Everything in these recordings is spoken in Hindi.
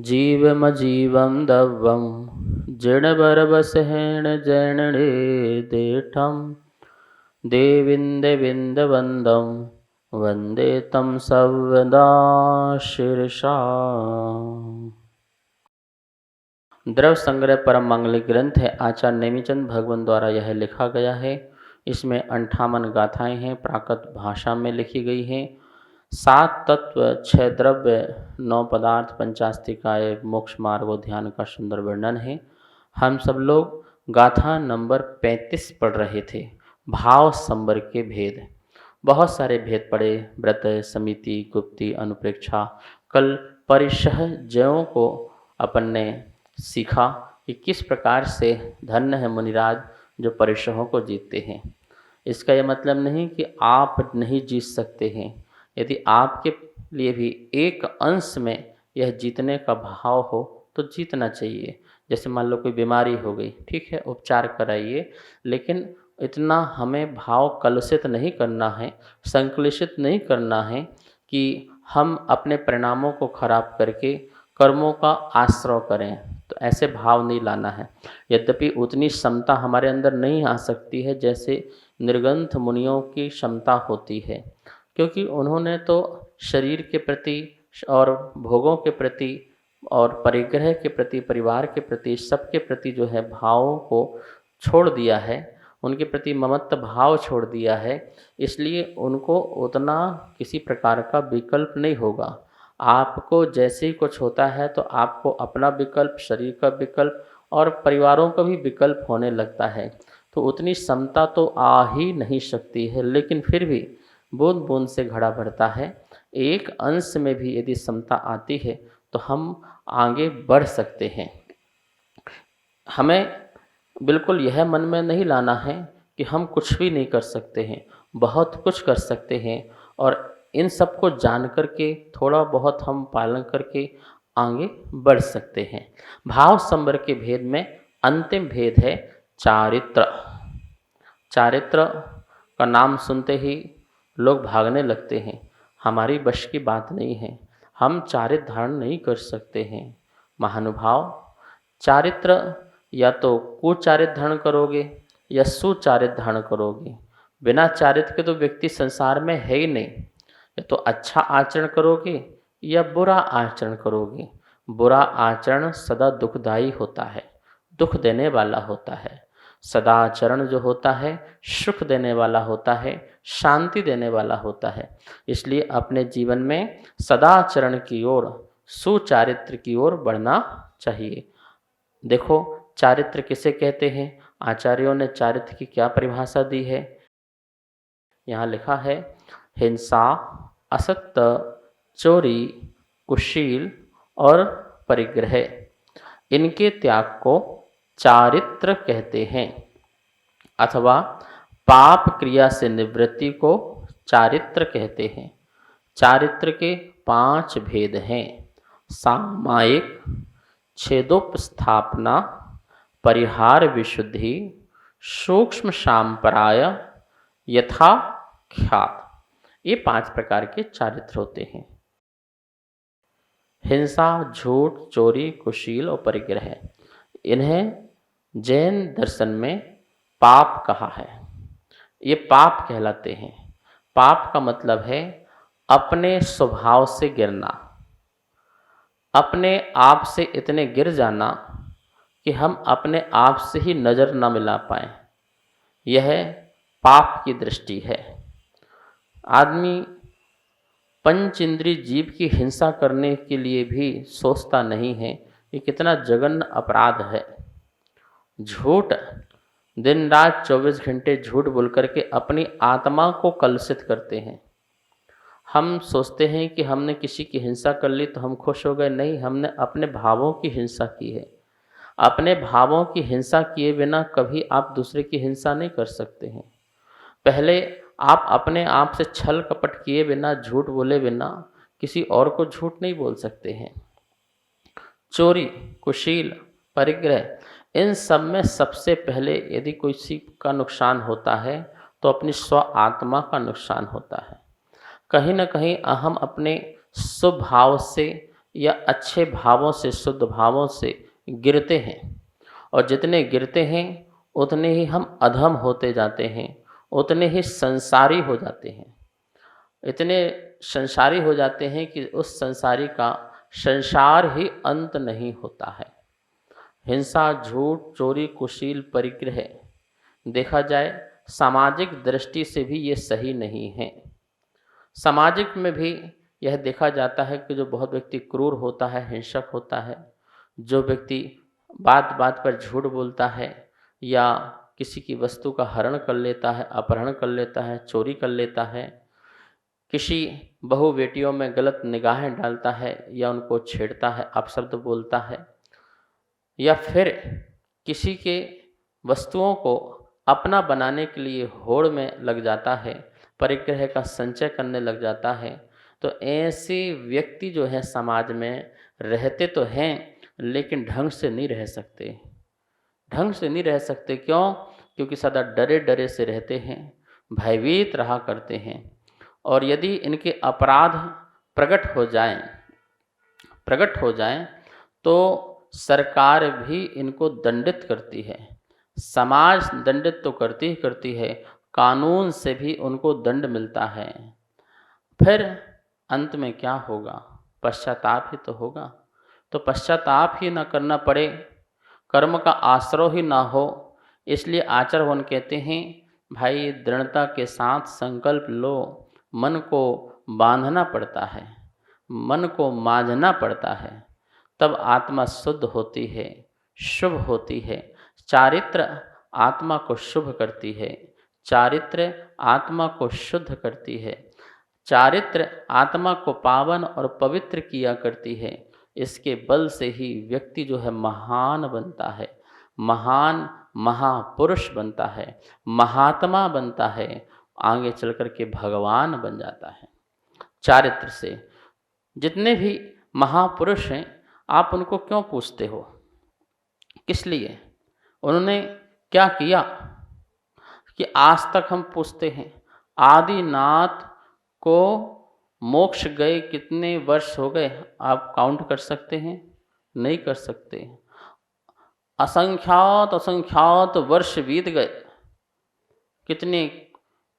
जीवमजीवं दव्वं जिणबरबसहेण जैनणे देठं देविन्दविन्दवन्दं वन्दे तं सर्वदा शीर्षा। द्रव्य संग्रह परम मांगलिक ग्रंथ है। आचार्य नेमिचंद भगवान द्वारा यह लिखा गया है। इसमें 58 गाथाएं हैं, प्राकृत भाषा में लिखी गई हैं। 7 तत्व, 6 द्रव्य, 9 पदार्थ, 50 निकाय, मोक्ष मार्ग और ध्यान का सुंदर वर्णन है। हम सब लोग गाथा नंबर 35 पढ़ रहे थे। भाव संबर के भेद, बहुत सारे भेद पढ़े। व्रत, समिति, गुप्ति, अनुप्रेक्षा। कल परिशह जयों को अपन ने सीखा कि किस प्रकार से धन्य है मुनिराज जो परिशहों को जीतते हैं। इसका यह मतलब नहीं कि आप नहीं जीत सकते हैं। यदि आपके लिए भी एक अंश में यह जीतने का भाव हो तो जीतना चाहिए। जैसे मान लो कोई बीमारी हो गई, ठीक है, उपचार कराइए, लेकिन इतना हमें भाव कलुषित नहीं करना है, संकलुषित नहीं करना है कि हम अपने परिणामों को खराब करके कर्मों का आश्रय करें। तो ऐसे भाव नहीं लाना है। यद्यपि उतनी क्षमता हमारे अंदर नहीं आ सकती है जैसे निर्ग्रंथ मुनियों की क्षमता होती है, क्योंकि उन्होंने तो शरीर के प्रति और भोगों के प्रति और परिग्रह के प्रति, परिवार के प्रति, सबके प्रति जो है भावों को छोड़ दिया है, उनके प्रति ममत्व भाव छोड़ दिया है। इसलिए उनको उतना किसी प्रकार का विकल्प नहीं होगा। आपको जैसे ही कुछ होता है तो आपको अपना विकल्प, शरीर का विकल्प और परिवारों का भी विकल्प होने लगता है। तो उतनी क्षमता तो आ ही नहीं सकती है, लेकिन फिर भी बूंद बूंद से घड़ा भरता है। एक अंश में भी यदि क्षमता आती है तो हम आगे बढ़ सकते हैं। हमें बिल्कुल यह मन में नहीं लाना है कि हम कुछ भी नहीं कर सकते हैं। बहुत कुछ कर सकते हैं और इन सब को जान करके थोड़ा बहुत हम पालन करके आगे बढ़ सकते हैं। भाव संबर के भेद में अंतिम भेद है चारित्र। चारित्र का नाम सुनते ही लोग भागने लगते हैं। हमारी बश की बात नहीं है, हम चारित्र धारण नहीं कर सकते हैं। महानुभाव, चारित्र या तो कुचारित्र धारण करोगे या सुचारित्र धारण करोगे। बिना चारित्र के तो व्यक्ति संसार में है ही नहीं। या तो अच्छा आचरण करोगे या बुरा आचरण करोगे। बुरा आचरण सदा दुखदायी होता है, दुख देने वाला होता है। सदाचरण जो होता है सुख देने वाला होता है, शांति देने वाला होता है। इसलिए अपने जीवन में सदाचरण की ओर, सुचारित्र की ओर बढ़ना चाहिए। देखो, चारित्र किसे कहते हैं? आचार्यों ने चारित्र की क्या परिभाषा दी है? यहाँ लिखा है, हिंसा, असत्य, चोरी, कुशील और परिग्रह, इनके त्याग को चारित्र कहते हैं। अथवा पाप क्रिया से निवृत्ति को चारित्र कहते हैं। चारित्र के 5 भेद हैं: सामायिक, छेदोपस्थापना, परिहार विशुद्धि, सूक्ष्म सांपराय, यथाख्यात। ये 5 प्रकार के चारित्र होते हैं। हिंसा, झूठ, चोरी, कुशील और परिग्रह, इन्हें जैन दर्शन में पाप कहा है। ये पाप कहलाते हैं। पाप का मतलब है अपने स्वभाव से गिरना, अपने आप से इतने गिर जाना कि हम अपने आप से ही नज़र न मिला पाएँ। यह पाप की दृष्टि है। आदमी पंच इंद्रिय जीव की हिंसा करने के लिए भी सोचता नहीं है। ये कितना जघन्य अपराध है। झूठ, दिन रात 24 घंटे झूठ बोल करके अपनी आत्मा को कलुषित करते हैं। हम सोचते हैं कि हमने किसी की हिंसा कर ली तो हम खुश हो गए। नहीं, हमने अपने भावों की हिंसा की है। अपने भावों की हिंसा किए बिना कभी आप दूसरे की हिंसा नहीं कर सकते हैं। पहले आप अपने आप से छल कपट किए बिना, झूठ बोले बिना किसी और को झूठ नहीं बोल सकते हैं। चोरी, कुशील, परिग्रह, इन सब में सबसे पहले यदि किसी का नुकसान होता है तो अपनी स्व आत्मा का नुकसान होता है। कहीं ना कहीं हम अपने स्वभाव से या अच्छे भावों से, शुद्ध भावों से गिरते हैं, और जितने गिरते हैं उतने ही हम अधम होते जाते हैं, उतने ही संसारी हो जाते हैं। इतने संसारी हो जाते हैं कि उस संसारी का संसार ही अंत नहीं होता है। हिंसा, झूठ, चोरी, कुशील, परिग्रह देखा जाए सामाजिक दृष्टि से भी ये सही नहीं है। सामाजिक में भी यह देखा जाता है कि जो बहुत व्यक्ति क्रूर होता है, हिंसक होता है, जो व्यक्ति बात बात पर झूठ बोलता है या किसी की वस्तु का हरण कर लेता है, अपहरण कर लेता है, चोरी कर लेता है, किसी बहू बेटियों में गलत निगाहें डालता है या उनको छेड़ता है, अपशब्द बोलता है, या फिर किसी के वस्तुओं को अपना बनाने के लिए होड़ में लग जाता है, परिग्रह का संचय करने लग जाता है, तो ऐसे व्यक्ति जो है समाज में रहते तो हैं लेकिन ढंग से नहीं रह सकते। ढंग से नहीं रह सकते क्यों? क्योंकि सदा डरे डरे से रहते हैं, भयभीत रहा करते हैं, और यदि इनके अपराध प्रकट हो जाएं तो सरकार भी इनको दंडित करती है, समाज दंडित तो करती ही करती है, कानून से भी उनको दंड मिलता है। फिर अंत में क्या होगा? पश्चाताप ही तो होगा। तो पश्चाताप ही ना करना पड़े, कर्म का आश्रय ही ना हो, इसलिए आचार्यवन कहते हैं भाई दृढ़ता के साथ संकल्प लो, मन को बांधना पड़ता है, मन को मांझना पड़ता है, तब आत्मा शुद्ध होती है, शुभ होती है। चारित्र आत्मा को शुभ करती है, चारित्र आत्मा को शुद्ध करती है, चारित्र आत्मा को पावन और पवित्र किया करती है। इसके बल से ही व्यक्ति जो है महान बनता है, महान महापुरुष बनता है, महात्मा बनता है, आगे चल कर के भगवान बन जाता है। चारित्र से जितने भी महापुरुष हैं आप उनको क्यों पूछते हो? किस लिए? उन्होंने क्या किया कि आज तक हम पूछते हैं? आदिनाथ को मोक्ष गए कितने वर्ष हो गए? आप काउंट कर सकते हैं? नहीं कर सकते। असंख्यात वर्ष बीत गए। कितने?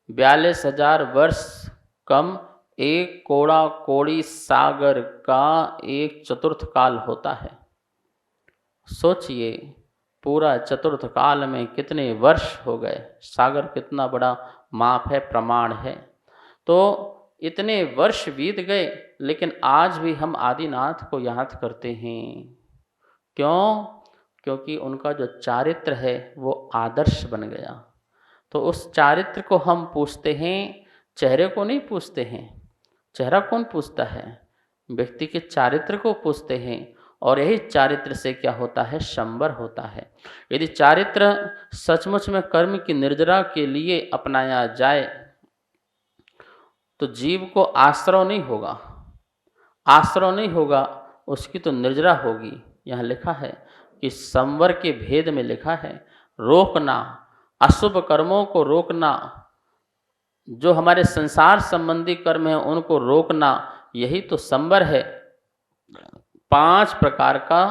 42,000 वर्ष कम एक कोड़ा कोड़ी सागर का एक चतुर्थ काल होता है। सोचिए पूरा चतुर्थ काल में कितने वर्ष हो गए। सागर कितना बड़ा माप है, प्रमाण है। तो इतने वर्ष बीत गए लेकिन आज भी हम आदिनाथ को याद करते हैं। क्यों? क्योंकि उनका जो चारित्र है वो आदर्श बन गया। तो उस चारित्र को हम पूछते हैं, चेहरे को नहीं पूछते हैं। चेहरा कौन पूछता है? व्यक्ति के चारित्र को पूछते हैं, और यही चारित्र से क्या होता है? संवर होता है। यदि चारित्र सचमुच में कर्म की निर्जरा के लिए अपनाया जाए तो जीव को आश्रय नहीं होगा, आश्रय नहीं होगा, उसकी तो निर्जरा होगी। यहाँ लिखा है कि संवर के भेद में लिखा है रोकना, अशुभ कर्मों को रोकना, जो हमारे संसार संबंधी कर्म हैं उनको रोकना, यही तो संवर है। 5 प्रकार का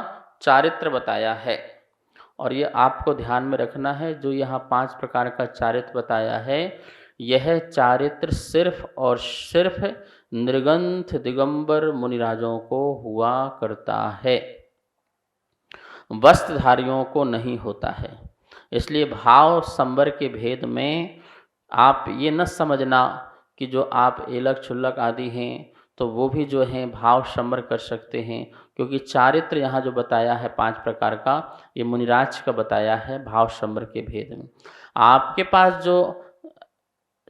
चारित्र बताया है, और ये आपको ध्यान में रखना है। जो यहाँ 5 प्रकार का चारित्र बताया है, यह चारित्र सिर्फ और सिर्फ निर्गंथ दिगंबर मुनिराजों को हुआ करता है, वस्त्रधारियों को नहीं होता है। इसलिए भाव संवर के भेद में आप ये न समझना कि जो आप एलक छुल्लक आदि हैं तो वो भी जो हैं भाव संवर कर सकते हैं, क्योंकि चारित्र यहाँ जो बताया है 5 प्रकार का, ये मुनिराज का बताया है भाव संवर के भेद में। आपके पास जो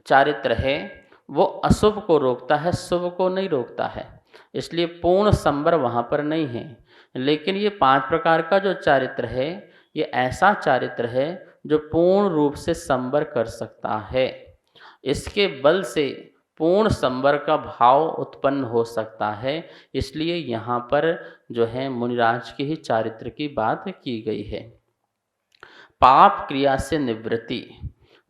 चारित्र है वो अशुभ को रोकता है, शुभ को नहीं रोकता है, इसलिए पूर्ण संवर वहाँ पर नहीं है। लेकिन ये 5 प्रकार का जो चारित्र है ये ऐसा चारित्र है जो पूर्ण रूप से संवर कर सकता है। इसके बल से पूर्ण संवर का भाव उत्पन्न हो सकता है। इसलिए यहाँ पर जो है मुनिराज के ही चारित्र की बात की गई है। पाप क्रिया से निवृत्ति,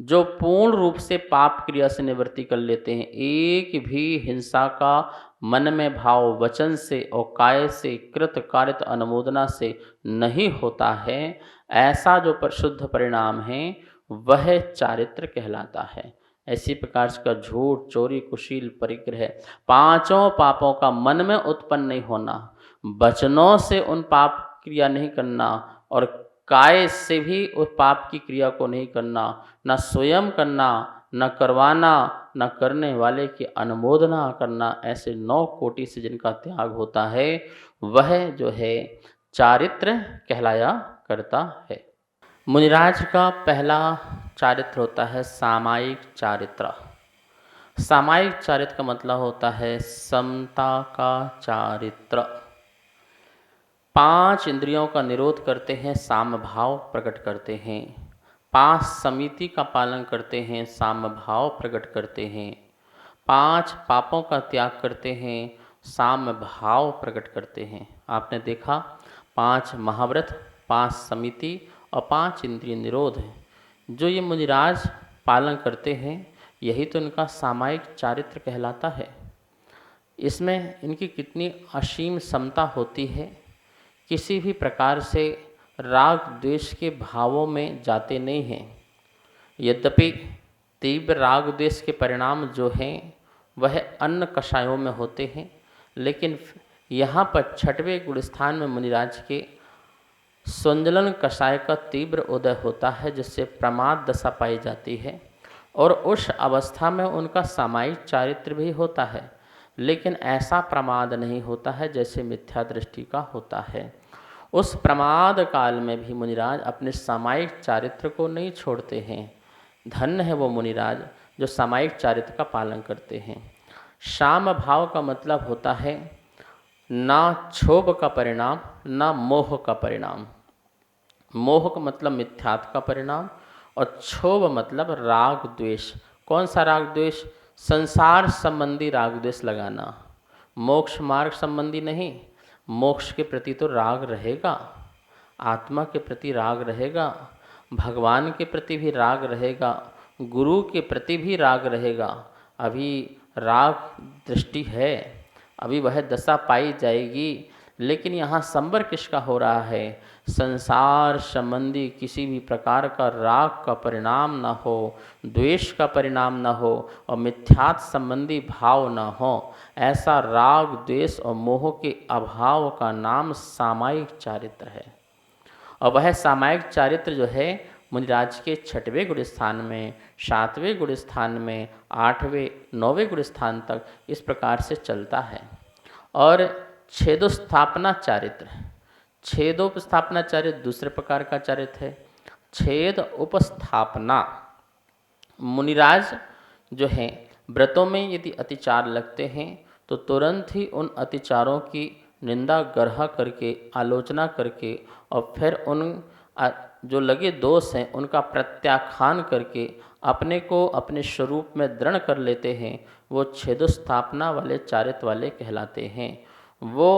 जो पूर्ण रूप से पाप क्रिया से निवृत्ति कर लेते हैं। एक भी हिंसा का मन में भाव वचन से और काय से कृत कारित अनुमोदना से नहीं होता है, ऐसा जो शुद्ध परिणाम है वह चारित्र कहलाता है। ऐसी प्रकार का झूठ, चोरी, कुशील, परिग्रह, पांचों पापों का मन में उत्पन्न नहीं होना, वचनों से उन पाप क्रिया नहीं करना और काय से भी उस पाप की क्रिया को नहीं करना, न स्वयं करना, न करवाना, न करने वाले की अनुमोदना करना, ऐसे 9 कोटि से जिनका त्याग होता है वह जो है चारित्र कहलाया करता है। मुनिराज का पहला चारित्र होता है सामायिक चारित्र। सामायिक चारित्र का मतलब होता है समता का चारित्र। 5 इंद्रियों का निरोध करते हैं, साम भाव प्रकट करते हैं। 5 समिति का पालन करते हैं, साम भाव प्रकट करते हैं। 5 पापों का त्याग करते हैं, साम भाव प्रकट करते हैं। आपने देखा 5 महाव्रत, 5 समिति और 5 इंद्रिय निरोध है जो ये मुनिराज पालन करते हैं, यही तो इनका सामायिक चारित्र कहलाता है। इसमें इनकी कितनी असीम समता होती है, किसी भी प्रकार से राग द्वेष के भावों में जाते नहीं हैं। यद्यपि तीव्र राग द्वेष के परिणाम जो हैं वह अन्य कषायों में होते हैं, लेकिन यहाँ पर 6वें गुण स्थान में मुनिराज के संजलन कषाय का तीव्र उदय होता है, जिससे प्रमाद दशा पाई जाती है और उस अवस्था में उनका सामायिक चारित्र भी होता है, लेकिन ऐसा प्रमाद नहीं होता है जैसे मिथ्या दृष्टि का होता है। उस प्रमाद काल में भी मुनिराज अपने सामायिक चारित्र को नहीं छोड़ते हैं। धन्य है वो मुनिराज जो सामायिक चारित्र का पालन करते हैं। शाम भाव का मतलब होता है ना क्षोभ का परिणाम, ना मोह का परिणाम। मोह का मतलब मिथ्यात्व का परिणाम और क्षोभ मतलब राग द्वेष। कौन सा राग द्वेष? संसार संबंधी राग द्वेष लगाना, मोक्ष मार्ग संबंधी नहीं। मोक्ष के प्रति तो राग रहेगा, आत्मा के प्रति राग रहेगा, भगवान के प्रति भी राग रहेगा, गुरु के प्रति भी राग रहेगा। अभी राग दृष्टि है, अभी वह दशा पाई जाएगी, लेकिन यहाँ संवर किसका हो रहा है? संसार संबंधी किसी भी प्रकार का राग का परिणाम न हो, द्वेष का परिणाम न हो और मिथ्यात्व संबंधी भाव न हो। ऐसा राग द्वेष और मोह के अभाव का नाम सामायिक चारित्र है। और वह सामायिक चारित्र जो है मुनिराज के 6वें गुण स्थान में, 7वें गुण स्थान में, 8वें 9वें गुण स्थान तक इस प्रकार से चलता है। और छेदोस्थापना चारित्र, छेदोपस्थापना चारित्र दूसरे प्रकार का चारित्र है। छेद उपस्थापना, मुनिराज जो हैं व्रतों में यदि अतिचार लगते हैं तो तुरंत ही उन अतिचारों की निंदा गर्हा करके, आलोचना करके और फिर उन जो लगे दोष हैं उनका प्रत्याख्यान करके अपने को अपने स्वरूप में दृढ़ कर लेते हैं। वो छेदोस्थापना वाले चारित्र वाले कहलाते हैं। वो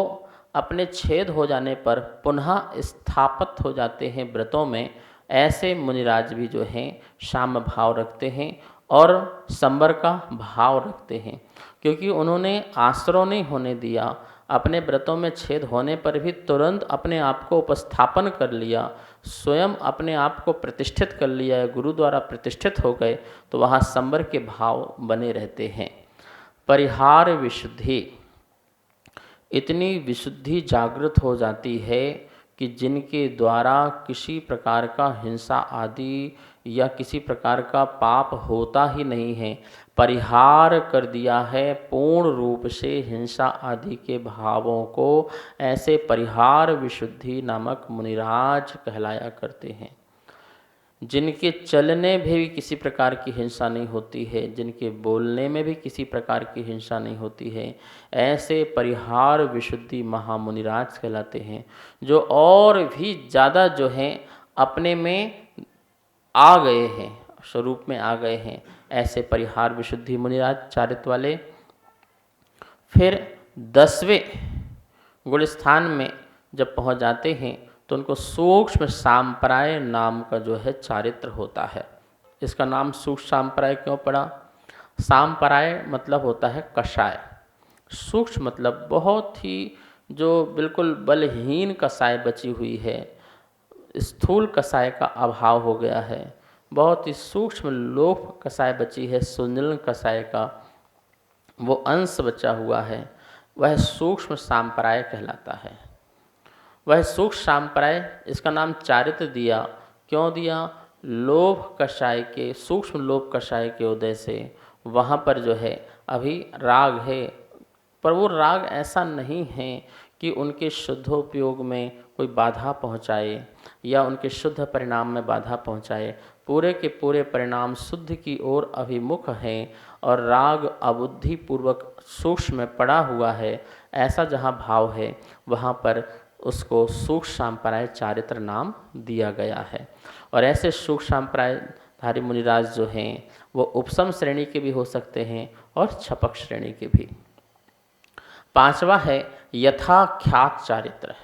अपने छेद हो जाने पर पुनः स्थापित हो जाते हैं व्रतों में। ऐसे मुनिराज भी जो हैं शाम भाव रखते हैं और संवर का भाव रखते हैं, क्योंकि उन्होंने आश्रय नहीं होने दिया। अपने व्रतों में छेद होने पर भी तुरंत अपने आप को उपस्थापन कर लिया, स्वयं अपने आप को प्रतिष्ठित कर लिया है, गुरु द्वारा प्रतिष्ठित हो गए, तो वहाँ संवर के भाव बने रहते हैं। परिहार विशुद्धि, इतनी विशुद्धि जागृत हो जाती है कि जिनके द्वारा किसी प्रकार का हिंसा आदि या किसी प्रकार का पाप होता ही नहीं है, परिहार कर दिया है पूर्ण रूप से हिंसा आदि के भावों को। ऐसे परिहार विशुद्धि नामक मुनिराज कहलाया करते हैं। जिनके चलने में भी किसी प्रकार की हिंसा नहीं होती है, जिनके बोलने में भी किसी प्रकार की हिंसा नहीं होती है, ऐसे परिहार विशुद्धि महामुनिराज कहलाते हैं। जो और भी ज़्यादा जो हैं अपने में आ गए हैं, स्वरूप में आ गए हैं, ऐसे परिहार विशुद्धि मुनिराज चारित्र वाले। फिर 10वें गुण स्थान में जब पहुंच जाते हैं तो उनको सूक्ष्म सांप्राय नाम का जो है चारित्र होता है। इसका नाम सूक्ष्म सांप्राय क्यों पड़ा? सांप्राय मतलब होता है कषाय, सूक्ष्म मतलब बहुत ही जो बिल्कुल बलहीन कसाय बची हुई है, स्थूल कसाय का अभाव हो गया है, बहुत ही सूक्ष्म लोप कसाय बची है, सुनिल कसाय का वो अंश बचा हुआ है, वह सूक्ष्म सांप्राय कहलाता है। वह सूक्ष्म सांप्राय, इसका नाम चारित्र दिया, क्यों दिया? लोभ कषाय के, सूक्ष्म लोभ कषाय के उदय से वहाँ पर जो है अभी राग है, पर वो राग ऐसा नहीं है कि उनके शुद्धोपयोग में कोई बाधा पहुँचाए या उनके शुद्ध परिणाम में बाधा पहुँचाए। पूरे के पूरे परिणाम शुद्ध की ओर अभिमुख हैं और राग अबुद्धिपूर्वक सूक्ष्म में पड़ा हुआ है। ऐसा जहाँ भाव है वहाँ पर उसको सूक्ष्म सांप्राय चारित्र नाम दिया गया है। और ऐसे सूक्ष्म सांप्रायधारी मुनिराज जो हैं वो उपसम श्रेणी के भी हो सकते हैं और छपक श्रेणी के भी। पांचवा है यथाख्यात चारित्र।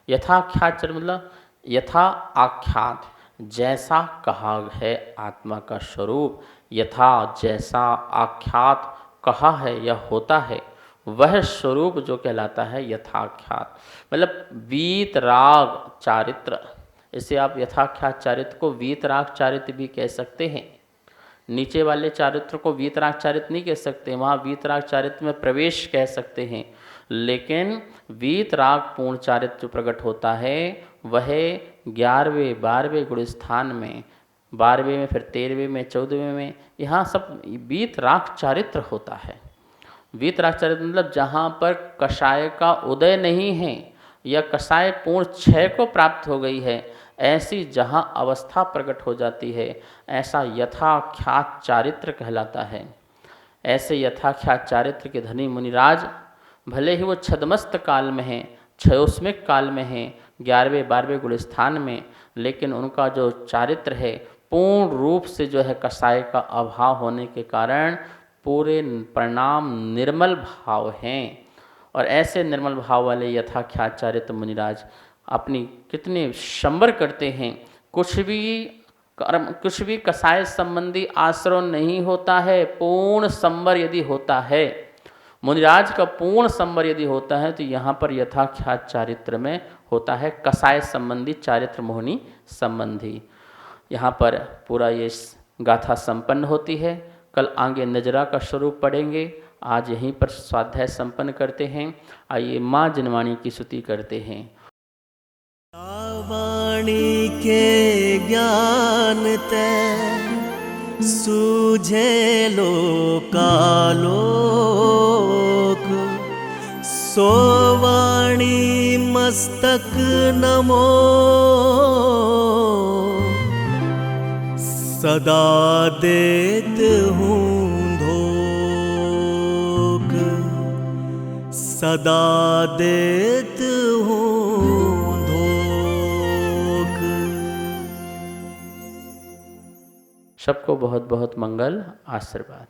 यथाख्यात चारित्र मतलब यथा आख्यात, जैसा कहा है आत्मा का स्वरूप, यथा जैसा आख्यात कहा है या होता है वह स्वरूप जो कहलाता है यथाख्यात। मतलब वीतराग चारित्र, इसे आप यथाख्यात चारित्र को वीतराग चारित्र भी कह सकते हैं। नीचे वाले चारित्र को वीतराग चारित्र नहीं कह सकते, वहाँ वीतराग चारित्र में प्रवेश कह सकते हैं, लेकिन वीतराग पूर्ण चारित्र जो प्रकट होता है वह 11वें 12वें गुण स्थान में, 12वें में, फिर 13वें में, 14वें में, यहाँ सब वीतराग चारित्र होता है। वीतराग चारित्र मतलब जहाँ पर कषाय का उदय नहीं है या कषाय पूर्ण क्षय को प्राप्त हो गई है, ऐसी जहाँ अवस्था प्रकट हो जाती है, ऐसा यथाख्यात चारित्र कहलाता है। ऐसे यथाख्यात चारित्र के धनी मुनिराज भले ही वो छदमस्त काल में हैं, क्षयोस्मिक काल में हैं, 11वें 12वें गुण स्थान में, लेकिन उनका जो चारित्र है पूर्ण रूप से जो है कषाय का अभाव होने के कारण पूरे परिणाम निर्मल भाव हैं। और ऐसे निर्मल भाव वाले यथाख्यात चारित्र मुनिराज अपनी कितने शंबर करते हैं। कुछ भी कर्म, कुछ भी कसाय संबंधी आश्रय नहीं होता है। पूर्ण संबर यदि होता है, मुनिराज का पूर्ण संबर यदि होता है, तो यहाँ पर यथाख्यात चारित्र में होता है कसाय संबंधी चारित्र मोहनी संबंधी। यहाँ पर पूरा ये गाथा संपन्न होती है। कल आगे नजरा का स्वरूप पढ़ेंगे। आज यहीं पर स्वाध्याय संपन्न करते हैं। आइए माँ जिनवाणी की स्तुति करते हैं। वाणी के ज्ञान ते सूझे लोकालोक, सो वाणी मस्तक नमो, सदा देत हूँ धोक, सदा देत हूँ धोक। सबको बहुत बहुत मंगल आशीर्वाद।